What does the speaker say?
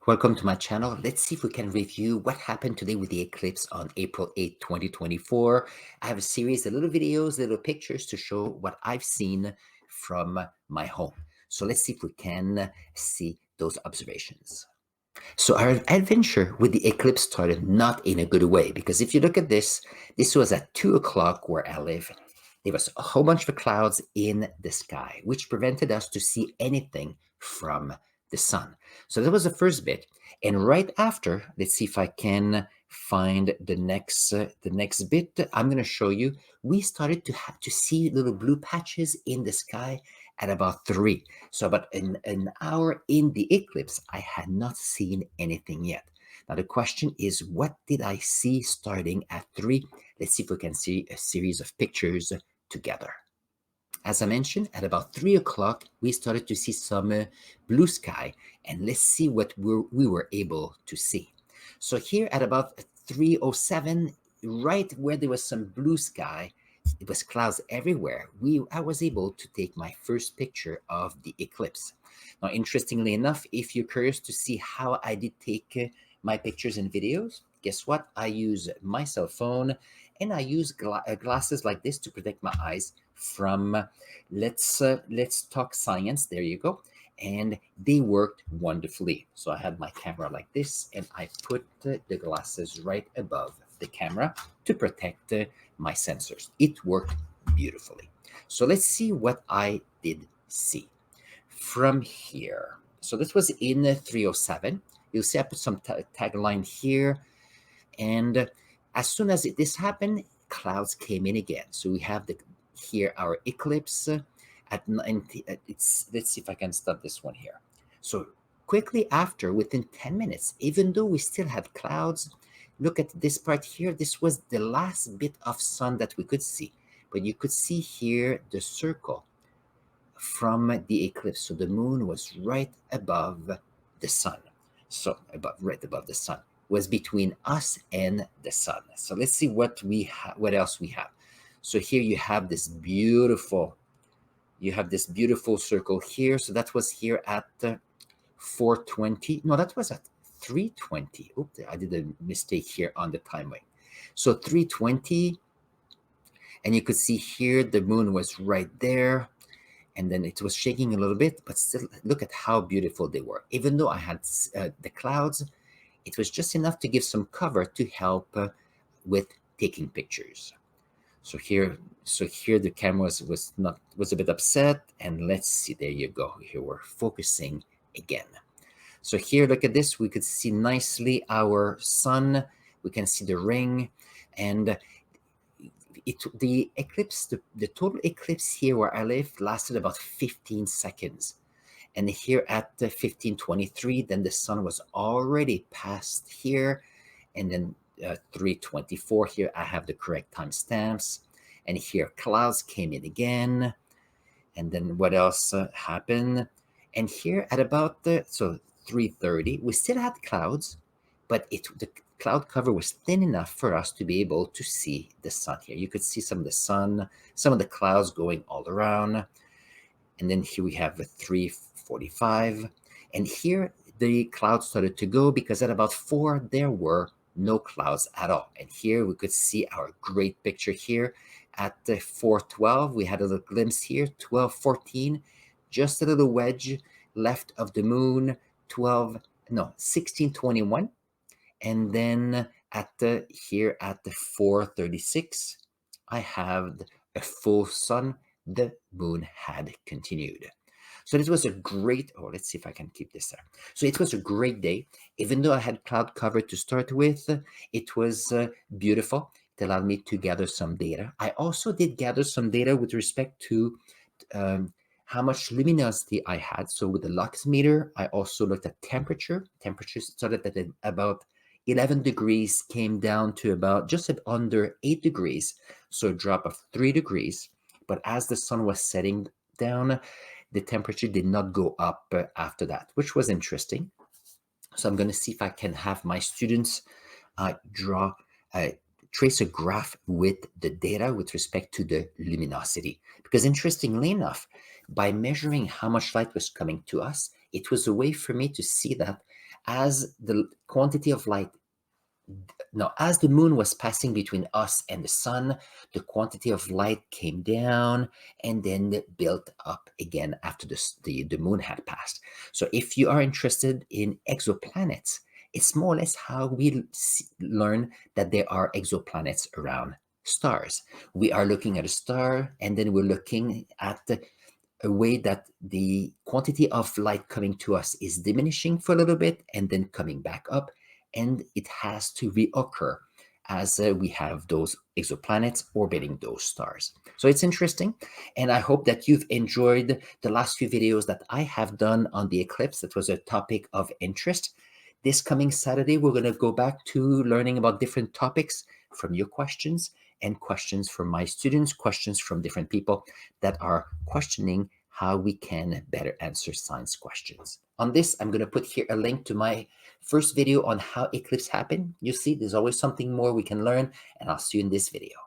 Welcome to my channel. Let's see if we can review what happened today with the eclipse on April 8th, 2024. I have a series of little videos, little pictures to show what I've seen from my home. So let's see if we can see those observations. So our adventure with the eclipse started not in a good way, because if you look at this was at 2 o'clock where I live. There was a whole bunch of clouds in the sky, which prevented us to see anything from the sun. So that was the first bit. And right after, let's see if I can find the next bit. I'm going to show you. We started to see little blue patches in the sky at about 3. So about an hour in the eclipse, I had not seen anything yet. Now the question is, what did I see starting at 3? Let's see if we can see a series of pictures together. As I mentioned, at about 3 o'clock, we started to see some blue sky, and let's see what we were able to see. So here at about 3:07, right where there was some blue sky, it was clouds everywhere. I was able to take my first picture of the eclipse. Now, interestingly enough, if you're curious to see how I did take my pictures and videos, guess what? I use my cell phone, and I use glasses like this to protect my eyes from let's talk science. There you go. And they worked wonderfully. So I had my camera like this, and I put the glasses right above the camera to protect my sensors. It worked beautifully. So let's see what I did see from here. So this was in 3:07. You'll see I put some tagline here, and as soon as this happened, clouds came in again. So we have here our eclipse at 90. Let's see if I can stop this one here. So quickly after, within 10 minutes, even though we still had clouds, look at this part here. This was the last bit of sun that we could see. But you could see here the circle from the eclipse. So the moon was right above the sun. So right above the sun was between us and the sun. So let's see what else we have. So here you have this beautiful circle here. So that was here at 4:20. No, that was at 3:20. Oops, I did a mistake here on the timing. So 3:20, and you could see here the moon was right there, and then it was shaking a little bit, but still look at how beautiful they were. Even though I had the clouds, it was just enough to give some cover to help with taking pictures. So here the camera was a bit upset, and let's see. There you go. Here we're focusing again. So here, look at this. We could see nicely our sun. We can see the ring, and the eclipse, the total eclipse here where I live lasted about 15 seconds. And here at 15:23, then the sun was already past here, and then 3:24 here, I have the correct timestamps. And here clouds came in again. And then what else happened? And here at about 3:30, we still had clouds, but the cloud cover was thin enough for us to be able to see the sun here. You could see some of the sun, some of the clouds going all around. And then here we have a 3:45. And here the clouds started to go, because at about 4, there were no clouds at all. And here we could see our great picture here at 4:12. We had a little glimpse here, 12:14, just a little wedge left of the moon, 16:21. And then here at the 4:36, I have a full sun. The moon had continued. So this was a great, let's see if I can keep this there. So it was a great day. Even though I had cloud cover to start with, it was beautiful. It allowed me to gather some data. I also did gather some data with respect to how much luminosity I had. So with the lux meter, I also looked at temperature. Temperature started at about 11 degrees, came down to about just under 8 degrees. So a drop of 3 degrees. But as the sun was setting down, the temperature did not go up after that, which was interesting. So I'm going to see if I can have my students trace a graph with the data with respect to the luminosity. Because interestingly enough, by measuring how much light was coming to us, it was a way for me to see that as the quantity of light, no, as the moon was passing between us and the sun, the quantity of light came down and then built up again after the moon had passed. So if you are interested in exoplanets, it's more or less how we learn that there are exoplanets around stars. We are looking at a star, and then we're looking at a way that the quantity of light coming to us is diminishing for a little bit and then coming back up, and it has to reoccur as we have those exoplanets orbiting those stars. So it's interesting, and I hope that you've enjoyed the last few videos that I have done on the eclipse. That was a topic of interest. This coming Saturday, we're going to go back to learning about different topics from your questions and questions from my students, questions from different people that are questioning how we can better answer science questions. On this, I'm going to put here a link to my first video on how eclipse happen. You see, there's always something more we can learn, and I'll see you in this video.